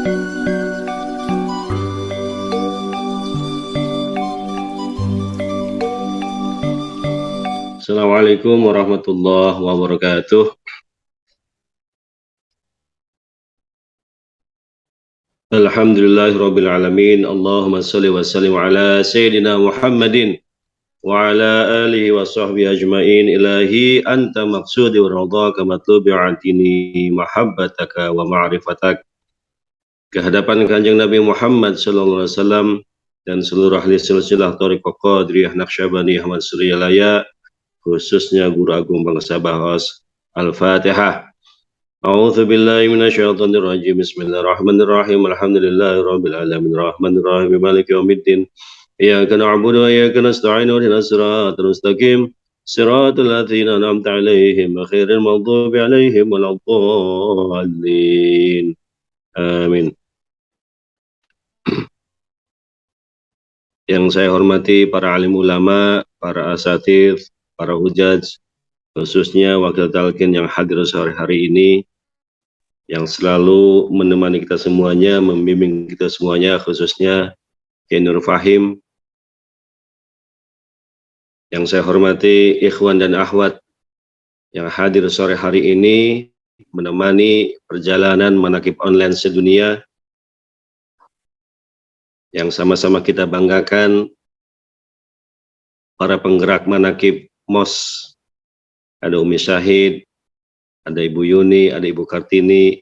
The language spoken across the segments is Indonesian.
Assalamualaikum warahmatullahi wabarakatuh. Alhamdulillahirabbil alamin. Allahumma shalli wa sallim ala sayyidina Muhammadin wa ala alihi wa sahbihi ajmain. Ilahi anta maqsudi wa ridhaka matlubi atini mahabbataka wa ma'rifatak. Kehadapan Kanjeng Nabi Muhammad sallallahu alaihi wasallam dan seluruh ahli silsilah thariqah Qadiriyah Naqsyabandiyah Mansuriyalaya, khususnya guru agung bangsa Bahos. Al-Fatihah. A'udzu billahi minasyaitonir rajim. Bismillahirrahmanirrahim. Alhamdulillahi rabbil alamin. Rahmanir rahim. Maliki yaumiddin. Iyyaka na'budu wa iyyaka nasta'in. Ihdinas siratal mustaqim. Siratal ladzina an'amta 'alaihim ghairil maghdubi 'alaihim waladdallin. Amin. Yang saya hormati para alim ulama, para asatidz, para hujaj, khususnya wakil talqin yang hadir sore hari ini, yang selalu menemani kita semuanya, membimbing kita semuanya, khususnya Kiai Nur Fahim. Yang saya hormati ikhwan dan akhwat yang hadir sore hari ini, menemani perjalanan manaqib online sedunia, yang sama-sama kita banggakan, para penggerak manaqib MOS. Ada Umi Syahid, ada Ibu Yuni, ada Ibu Kartini,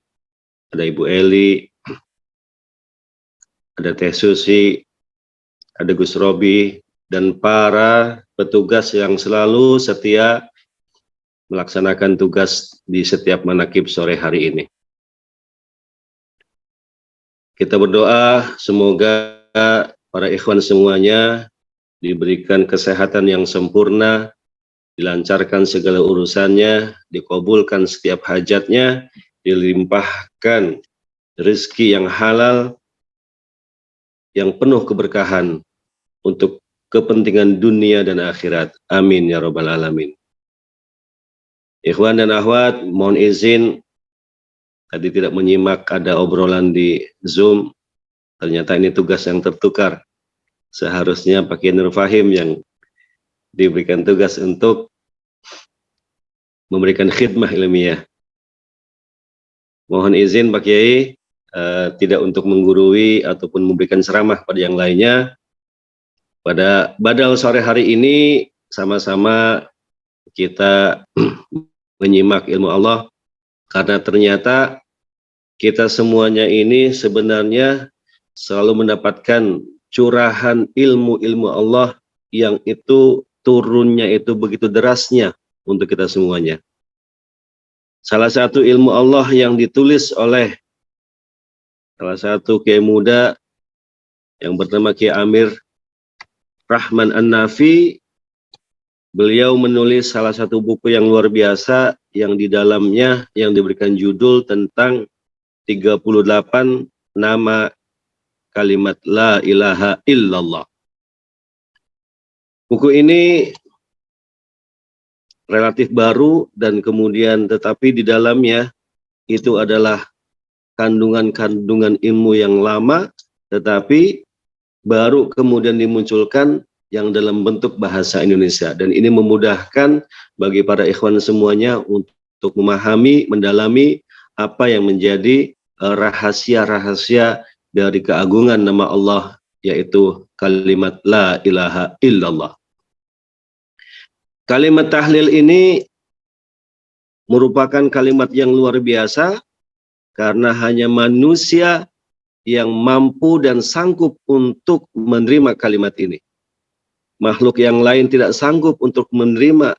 ada Ibu Eli, ada Teh Susi, ada Gus Robi, dan para petugas yang selalu setia melaksanakan tugas di setiap manaqib sore hari ini. Kita berdoa semoga para ikhwan semuanya diberikan kesehatan yang sempurna, dilancarkan segala urusannya, dikabulkan setiap hajatnya, dilimpahkan rezeki yang halal, yang penuh keberkahan untuk kepentingan dunia dan akhirat. Amin ya rabbal alamin. Ikhwan dan akhwat, mohon izin, tadi tidak menyimak, ada obrolan di Zoom, ternyata ini tugas yang tertukar. Seharusnya Pak Kiai Nur Fahim yang diberikan tugas untuk memberikan khidmah ilmiah. Mohon izin Pak Kiai, tidak untuk menggurui ataupun memberikan ceramah pada yang lainnya. Pada badal sore hari ini, sama-sama kita menyimak ilmu Allah, karena ternyata kita semuanya ini sebenarnya selalu mendapatkan curahan ilmu-ilmu Allah yang itu turunnya itu begitu derasnya untuk kita semuanya. Salah satu ilmu Allah yang ditulis oleh salah satu kiai muda yang bernama Kiai Amir Rahman An-Nafi, beliau menulis salah satu buku yang luar biasa yang di dalamnya yang diberikan judul tentang 38 nama kalimat La ilaha illallah. Buku ini relatif baru dan kemudian tetapi di dalamnya itu adalah kandungan-kandungan ilmu yang lama tetapi baru kemudian dimunculkan yang dalam bentuk bahasa Indonesia, dan ini memudahkan bagi para ikhwan semuanya untuk memahami, mendalami apa yang menjadi rahasia-rahasia dari keagungan nama Allah, yaitu kalimat La ilaha illallah. Kalimat tahlil ini merupakan kalimat yang luar biasa karena hanya manusia yang mampu dan sanggup untuk menerima kalimat ini. Makhluk yang lain tidak sanggup untuk menerima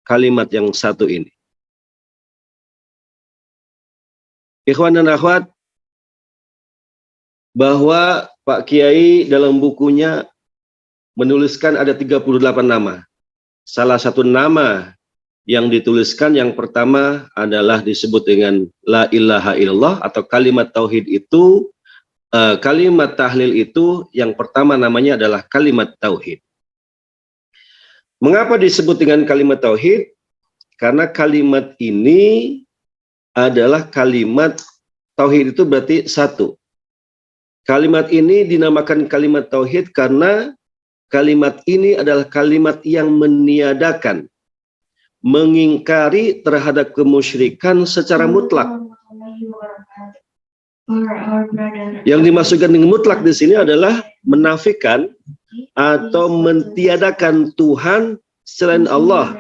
kalimat yang satu ini. Ikhwan dan akhwat, bahwa Pak Kiai dalam bukunya menuliskan ada 38 nama. Salah satu nama yang dituliskan yang pertama adalah disebut dengan La ilaha illallah atau kalimat tauhid itu, kalimat tahlil itu yang pertama namanya adalah kalimat tauhid. Mengapa disebut dengan kalimat tauhid? Karena kalimat ini adalah kalimat tauhid itu berarti satu. Kalimat ini dinamakan kalimat tauhid karena kalimat ini adalah kalimat yang meniadakan, mengingkari terhadap kemusyrikan secara mutlak. Yang dimaksudkan dengan mutlak di sini adalah menafikan atau mentiadakan Tuhan selain Allah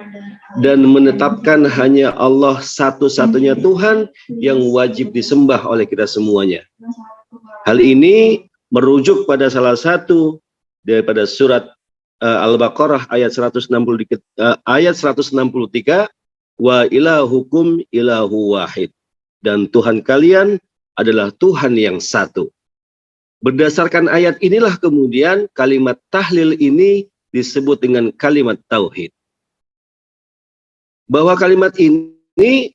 dan menetapkan hanya Allah satu-satunya Tuhan yang wajib disembah oleh kita semuanya. Hal ini merujuk pada salah satu daripada surat Al-Baqarah ayat 163, wa ilahukum ilahu wahid, dan Tuhan kalian adalah Tuhan yang satu. Berdasarkan ayat inilah kemudian kalimat tahlil ini disebut dengan kalimat tauhid. Bahwa kalimat ini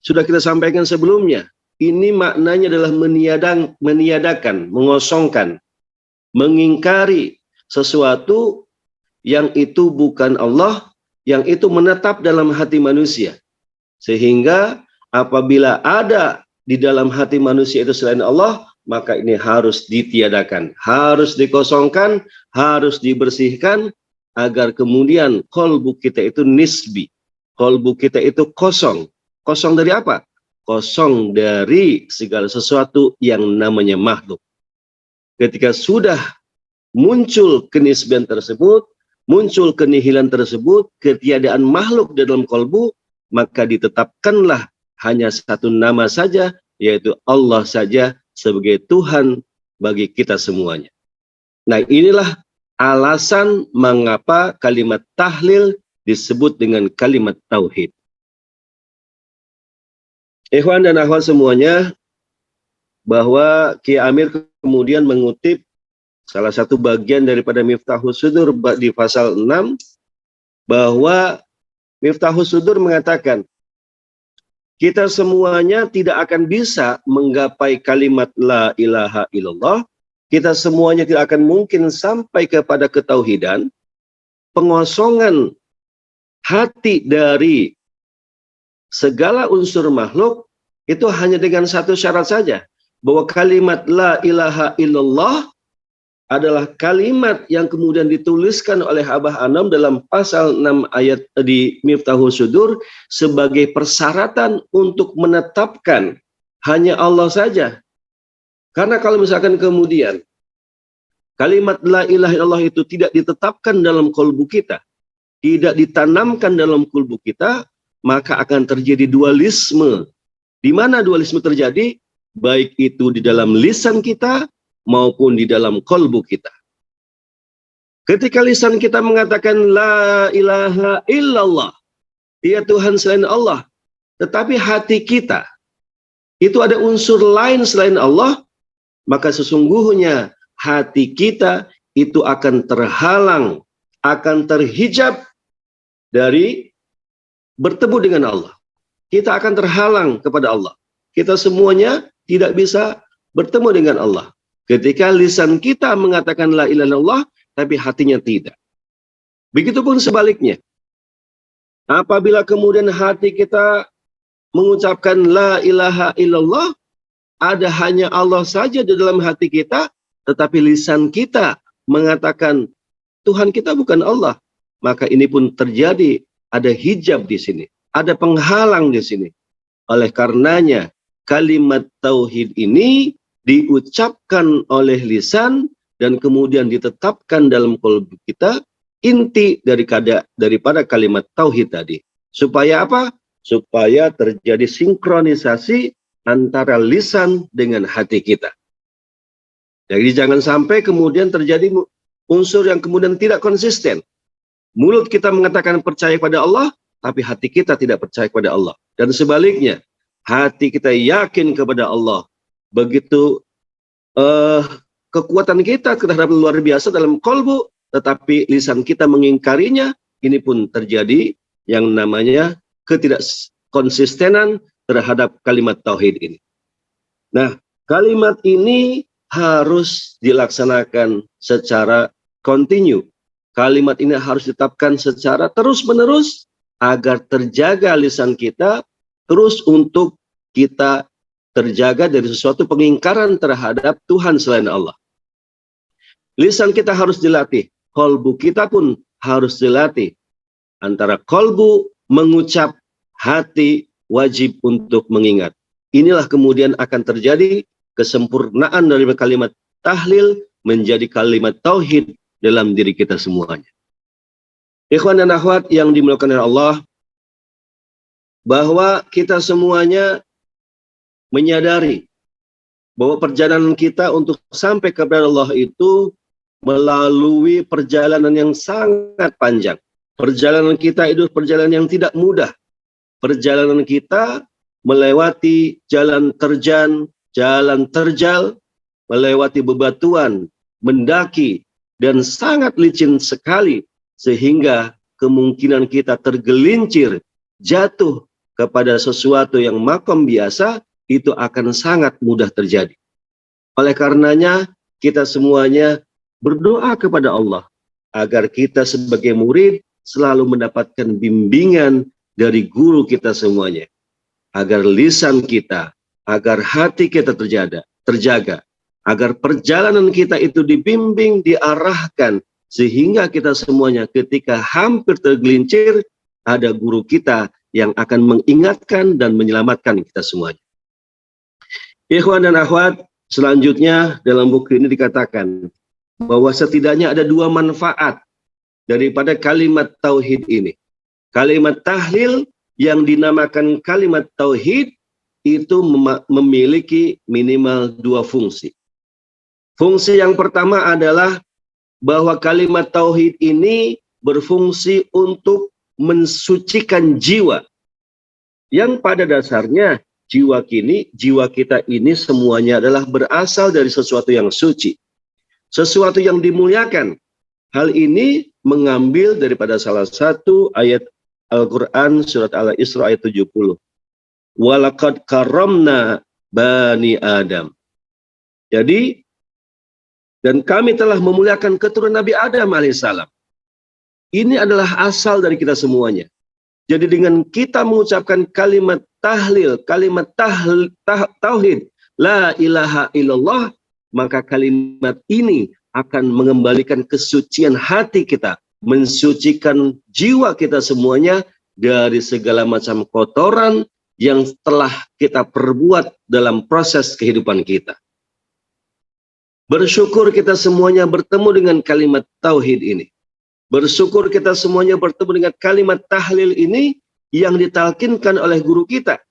sudah kita sampaikan sebelumnya. Ini maknanya adalah meniadakan, mengosongkan, mengingkari sesuatu yang itu bukan Allah, yang itu menetap dalam hati manusia. Sehingga apabila ada di dalam hati manusia itu selain Allah, maka ini harus ditiadakan, harus dikosongkan, harus dibersihkan, agar kemudian kolbu kita itu nisbi, kolbu kita itu kosong. Kosong dari apa? Kosong dari segala sesuatu yang namanya makhluk. Ketika sudah muncul kenisbian tersebut, muncul kenihilan tersebut, ketiadaan makhluk dalam kolbu, maka ditetapkanlah hanya satu nama saja, yaitu Allah saja sebagai Tuhan bagi kita semuanya. Nah, inilah alasan mengapa kalimat tahlil disebut dengan kalimat tauhid. Ikhwan dan akhwat semuanya, bahwa Kiai Amir kemudian mengutip salah satu bagian daripada Miftahus Sudur di pasal 6, bahwa Miftahus Sudur mengatakan, kita semuanya tidak akan bisa menggapai kalimat la ilaha illallah. Kita semuanya tidak akan mungkin sampai kepada ketauhidan. Pengosongan hati dari segala unsur makhluk itu hanya dengan satu syarat saja. Bahwa kalimat la ilaha illallah adalah kalimat yang kemudian dituliskan oleh Abah Anam dalam pasal 6 ayat di Miftahus Sudur sebagai persyaratan untuk menetapkan hanya Allah saja. Karena kalau misalkan kemudian kalimat la ilaha illallah itu tidak ditetapkan dalam kolbu kita, tidak ditanamkan dalam kolbu kita, maka akan terjadi dualisme. Di mana dualisme terjadi? Baik itu di dalam lisan kita maupun di dalam kolbu kita. Ketika lisan kita mengatakan la ilaha illallah, dia Tuhan selain Allah, tetapi hati kita itu ada unsur lain selain Allah, maka sesungguhnya hati kita itu akan terhalang, akan terhijab dari bertemu dengan Allah. Kita akan terhalang kepada Allah. Kita semuanya tidak bisa bertemu dengan Allah. Ketika lisan kita mengatakan la ilaha illallah, tapi hatinya tidak. Begitupun sebaliknya. Apabila kemudian hati kita mengucapkan la ilaha illallah, ada hanya Allah saja di dalam hati kita, tetapi lisan kita mengatakan Tuhan kita bukan Allah, maka ini pun terjadi, ada hijab di sini, ada penghalang di sini. Oleh karenanya, kalimat tauhid ini diucapkan oleh lisan dan kemudian ditetapkan dalam kolbu kita, inti daripada kalimat tauhid tadi. Supaya apa? Supaya terjadi sinkronisasi antara lisan dengan hati kita. Jadi jangan sampai kemudian terjadi unsur yang kemudian tidak konsisten. Mulut kita mengatakan percaya kepada Allah, tapi hati kita tidak percaya kepada Allah. Dan sebaliknya, hati kita yakin kepada Allah. Begitu kekuatan kita terhadap luar biasa dalam kolbu, tetapi lisan kita mengingkarinya, ini pun terjadi yang namanya ketidakkonsistenan terhadap kalimat tauhid ini. Nah, kalimat ini harus dilaksanakan secara kontinu. Kalimat ini harus ditetapkan secara terus-menerus agar terjaga lisan kita terus untuk kita terjaga dari sesuatu pengingkaran terhadap Tuhan selain Allah. Lisan kita harus dilatih, kolbu kita pun harus dilatih. Antara kolbu mengucap, hati wajib untuk mengingat. Inilah kemudian akan terjadi kesempurnaan dari kalimat tahlil menjadi kalimat tauhid dalam diri kita semuanya. Ikhwan dan akhwat yang dimuliakan oleh Allah, bahwa kita semuanya menyadari bahwa perjalanan kita untuk sampai kepada Allah itu melalui perjalanan yang sangat panjang. Perjalanan kita itu perjalanan yang tidak mudah. Perjalanan kita melewati jalan terjal, melewati bebatuan, mendaki, dan sangat licin sekali, sehingga kemungkinan kita tergelincir, jatuh kepada sesuatu yang makom biasa, itu akan sangat mudah terjadi. Oleh karenanya, kita semuanya berdoa kepada Allah, agar kita sebagai murid selalu mendapatkan bimbingan dari guru kita semuanya. Agar lisan kita, agar hati kita terjaga, agar perjalanan kita itu dibimbing, diarahkan, sehingga kita semuanya ketika hampir tergelincir, ada guru kita yang akan mengingatkan dan menyelamatkan kita semuanya. Ikhwan dan akhwat, selanjutnya dalam buku ini dikatakan bahwa setidaknya ada dua manfaat daripada kalimat tauhid ini. Kalimat tahlil yang dinamakan kalimat tauhid itu memiliki minimal dua fungsi. Fungsi yang pertama adalah bahwa kalimat tauhid ini berfungsi untuk mensucikan jiwa. Yang pada dasarnya jiwa kita ini semuanya adalah berasal dari sesuatu yang suci, sesuatu yang dimuliakan. Hal ini mengambil daripada salah satu ayat Al-Quran surat Al-Isra ayat 70. Walaqad karramna bani Adam. Jadi, dan kami telah memuliakan keturunan Nabi Adam alaihissalam. Ini adalah asal dari kita semuanya. Jadi dengan kita mengucapkan kalimat tahlil, kalimat tauhid, la ilaha illallah, maka kalimat ini akan mengembalikan kesucian hati kita, mensucikan jiwa kita semuanya dari segala macam kotoran yang telah kita perbuat dalam proses kehidupan kita. Bersyukur kita semuanya bertemu dengan kalimat tauhid ini. Bersyukur kita semuanya bertemu dengan kalimat tahlil ini yang ditalkinkan oleh guru kita.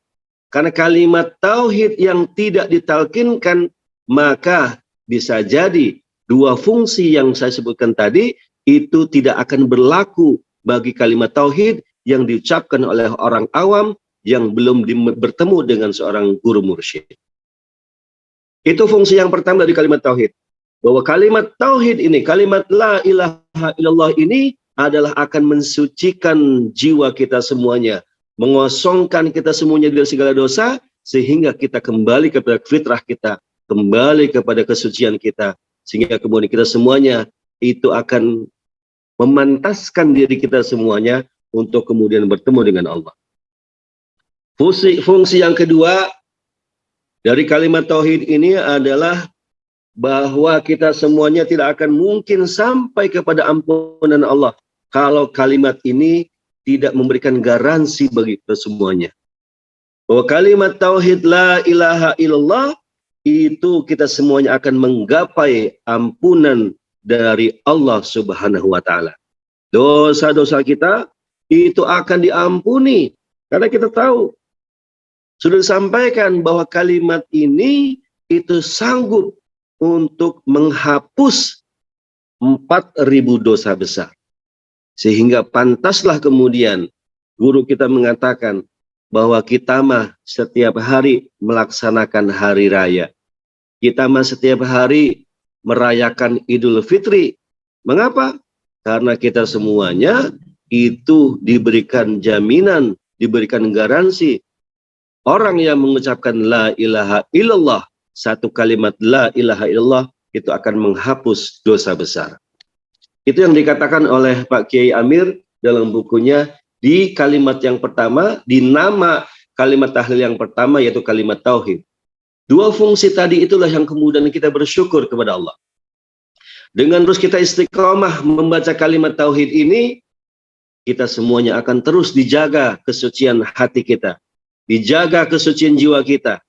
Karena kalimat tauhid yang tidak ditalkinkan, maka bisa jadi dua fungsi yang saya sebutkan tadi itu tidak akan berlaku bagi kalimat tauhid yang diucapkan oleh orang awam yang belum bertemu dengan seorang guru mursyid. Itu fungsi yang pertama dari kalimat tauhid. Bahwa kalimat tauhid ini, kalimat la ilaha illallah ini adalah akan mensucikan jiwa kita semuanya, mengosongkan kita semuanya dari segala dosa, sehingga kita kembali kepada fitrah kita, kembali kepada kesucian kita, sehingga kemudian kita semuanya itu akan memantaskan diri kita semuanya untuk kemudian bertemu dengan Allah. Fungsi yang kedua dari kalimat tauhid ini adalah bahwa kita semuanya tidak akan mungkin sampai kepada ampunan Allah kalau kalimat ini tidak memberikan garansi bagi kita semuanya. Bahwa kalimat tauhid la ilaha illallah itu kita semuanya akan menggapai ampunan dari Allah Subhanahu wa taala. Dosa-dosa kita itu akan diampuni karena kita tahu sudah disampaikan bahwa kalimat ini itu sanggup untuk menghapus 4.000 dosa besar. Sehingga pantaslah kemudian guru kita mengatakan bahwa kita mah setiap hari melaksanakan hari raya. Kita mah setiap hari merayakan Idul Fitri. Mengapa? Karena kita semuanya itu diberikan jaminan, diberikan garansi. Orang yang mengucapkan la ilaha illallah, satu kalimat la ilaha illallah itu akan menghapus dosa besar. Itu yang dikatakan oleh Pak Kiai Amir dalam bukunya di kalimat yang pertama, di nama kalimat tahlil yang pertama yaitu kalimat tauhid. Dua fungsi tadi itulah yang kemudian kita bersyukur kepada Allah. Dengan terus kita istiqomah membaca kalimat tauhid ini, kita semuanya akan terus dijaga kesucian hati kita, dijaga kesucian jiwa kita,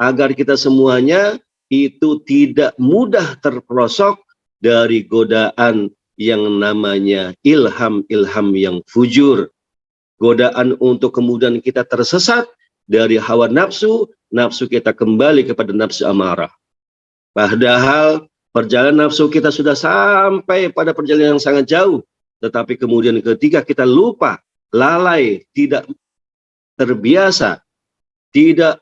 agar kita semuanya itu tidak mudah terperosok dari godaan yang namanya ilham-ilham yang fujur. Godaan untuk kemudian kita tersesat dari hawa nafsu, nafsu kita kembali kepada nafsu amarah. Padahal perjalanan nafsu kita sudah sampai pada perjalanan yang sangat jauh. Tetapi kemudian ketika kita lupa, lalai, tidak terbiasa, tidak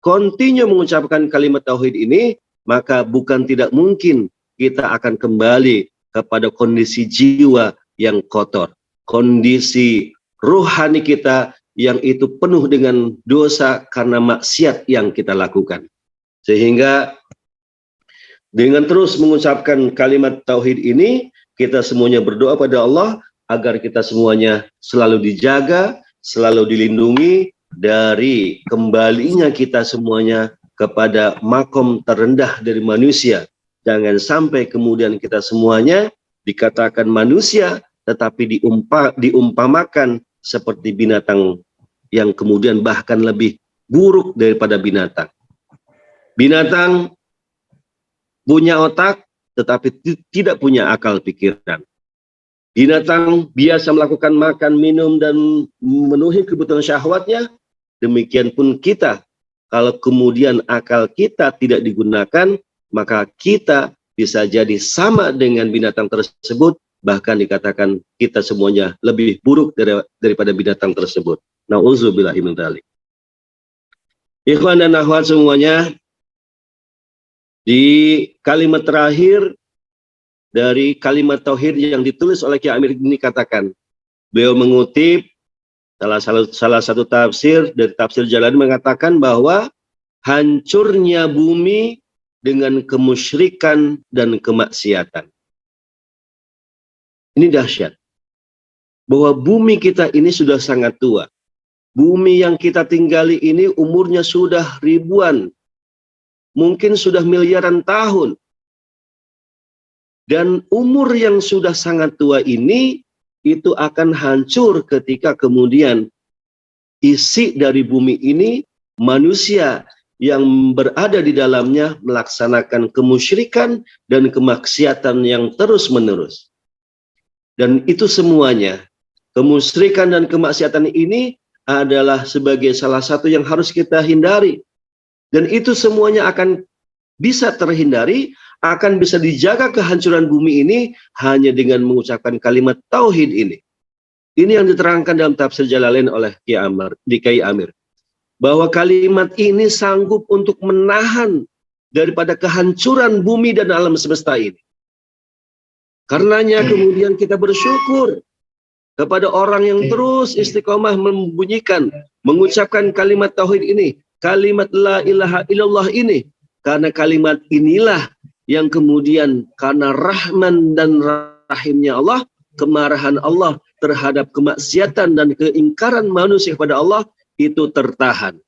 continue mengucapkan kalimat tauhid ini, maka bukan tidak mungkin kita akan kembali kepada kondisi jiwa yang kotor. Kondisi rohani kita yang itu penuh dengan dosa karena maksiat yang kita lakukan. Sehingga dengan terus mengucapkan kalimat tauhid ini, kita semuanya berdoa pada Allah agar kita semuanya selalu dijaga, selalu dilindungi dari kembalinya kita semuanya kepada makom terendah dari manusia. Jangan sampai kemudian kita semuanya dikatakan manusia, tetapi diumpamakan seperti binatang yang kemudian bahkan lebih buruk daripada binatang. Binatang punya otak, tetapi tidak punya akal pikiran. Binatang biasa melakukan makan, minum, dan memenuhi kebutuhan syahwatnya. Demikian pun kita, kalau kemudian akal kita tidak digunakan, maka kita bisa jadi sama dengan binatang tersebut, bahkan dikatakan kita semuanya lebih buruk daripada binatang tersebut. Nauzubillahi min dzalik. Ikhwan dan akhwat semuanya, di kalimat terakhir dari kalimat tauhid yang ditulis oleh Ki Amir ini katakan, beliau mengutip salah satu tafsir dari tafsir Jalalain mengatakan bahwa hancurnya bumi dengan kemusyrikan dan kemaksiatan. Ini dahsyat. Bahwa bumi kita ini sudah sangat tua. Bumi yang kita tinggali ini umurnya sudah ribuan, mungkin sudah miliaran tahun. Dan umur yang sudah sangat tua ini, itu akan hancur ketika kemudian isi dari bumi ini, manusia yang berada di dalamnya melaksanakan kemusyrikan dan kemaksiatan yang terus-menerus. Dan itu semuanya, kemusyrikan dan kemaksiatan ini adalah sebagai salah satu yang harus kita hindari. Dan itu semuanya akan bisa terhindari, akan bisa dijaga kehancuran bumi ini hanya dengan mengucapkan kalimat tauhid ini. Ini yang diterangkan dalam tafsir Jalalain oleh Kiai Amir. Bahwa kalimat ini sanggup untuk menahan daripada kehancuran bumi dan alam semesta ini. Karenanya kemudian kita bersyukur kepada orang yang terus istiqomah membunyikan, mengucapkan kalimat tauhid ini, kalimat la ilaha illallah ini. Karena kalimat inilah yang kemudian karena rahman dan rahimnya Allah, kemarahan Allah terhadap kemaksiatan dan keingkaran manusia kepada Allah itu tertahan.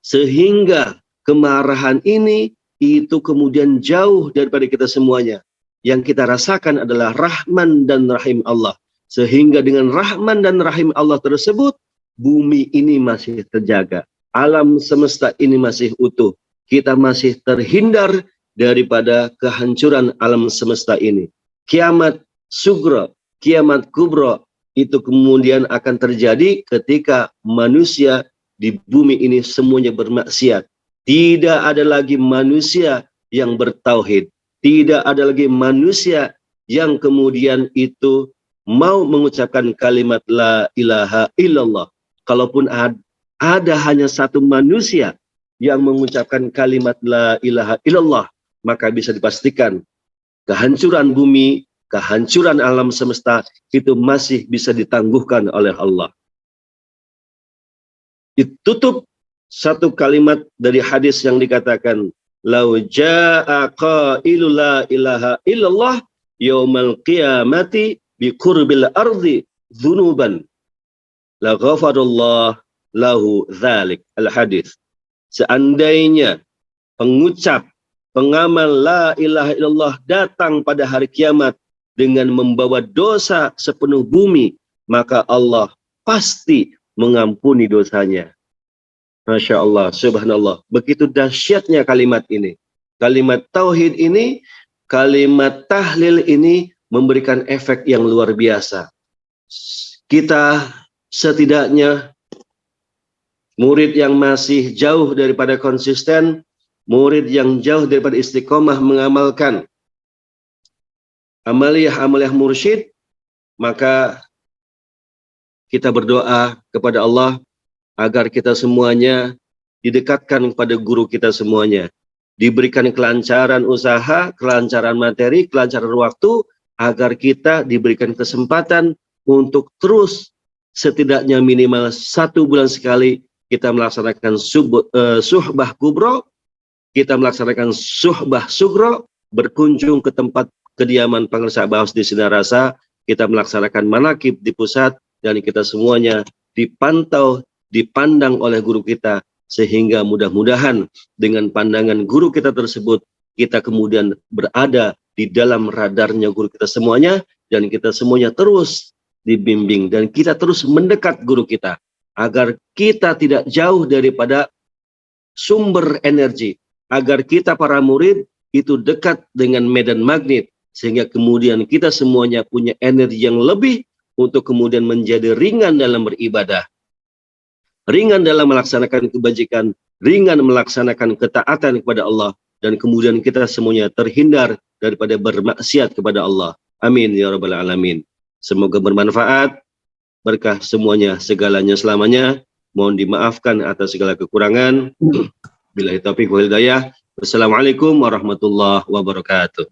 Sehingga kemarahan ini itu kemudian jauh daripada kita semuanya. Yang kita rasakan adalah rahman dan rahim Allah. Sehingga dengan rahman dan rahim Allah tersebut, bumi ini masih terjaga. Alam semesta ini masih utuh. Kita masih terhindar daripada kehancuran alam semesta ini. Kiamat sugro, kiamat kubro, itu kemudian akan terjadi ketika manusia di bumi ini semuanya bermaksiat. Tidak ada lagi manusia yang bertauhid. Tidak ada lagi manusia yang kemudian itu mau mengucapkan kalimat la ilaha illallah. Kalaupun ada hanya satu manusia yang mengucapkan kalimat la ilaha illallah, maka bisa dipastikan kehancuran bumi, kehancuran alam semesta itu masih bisa ditangguhkan oleh Allah. Ditutup satu kalimat dari hadis yang dikatakan, lau jaa qailu la ilaha illallah yaumal qiyamati bi qurbil ardi dzunuban la ghafarallah lahu dzalik. Al hadis. seandainya pengucap, pengamal la ilaha illallah datang pada hari kiamat dengan membawa dosa sepenuh bumi, maka Allah pasti mengampuni dosanya. Masya Allah, subhanallah. Begitu dahsyatnya kalimat ini. Kalimat tauhid ini, kalimat tahlil ini memberikan efek yang luar biasa. Kita setidaknya murid yang masih jauh daripada konsisten, murid yang jauh daripada istiqomah mengamalkan amaliyah mursyid, maka kita berdoa kepada Allah agar kita semuanya didekatkan kepada guru kita semuanya, diberikan kelancaran usaha, kelancaran materi, kelancaran waktu, agar kita diberikan kesempatan untuk terus setidaknya minimal 1 bulan sekali kita melaksanakan suhbah kubro, kita melaksanakan suhbah sugro, berkunjung ke tempat kediaman Pangeran Sa'baos di Sinarasa, kita melaksanakan manakib di pusat, dan kita semuanya dipantau, dipandang oleh guru kita, sehingga mudah-mudahan dengan pandangan guru kita tersebut, kita kemudian berada di dalam radarnya guru kita semuanya, dan kita semuanya terus dibimbing, dan kita terus mendekat guru kita, agar kita tidak jauh daripada sumber energi, agar kita para murid itu dekat dengan medan magnet, sehingga kemudian kita semuanya punya energi yang lebih untuk kemudian menjadi ringan dalam beribadah, ringan dalam melaksanakan kebajikan, ringan melaksanakan ketaatan kepada Allah, dan kemudian kita semuanya terhindar daripada bermaksiat kepada Allah. Amin ya rabbal alamin. Semoga bermanfaat, berkah semuanya, segalanya selamanya. Mohon dimaafkan atas segala kekurangan. Billahi taufiq wal hidayah. Wassalamualaikum warahmatullahi wabarakatuh.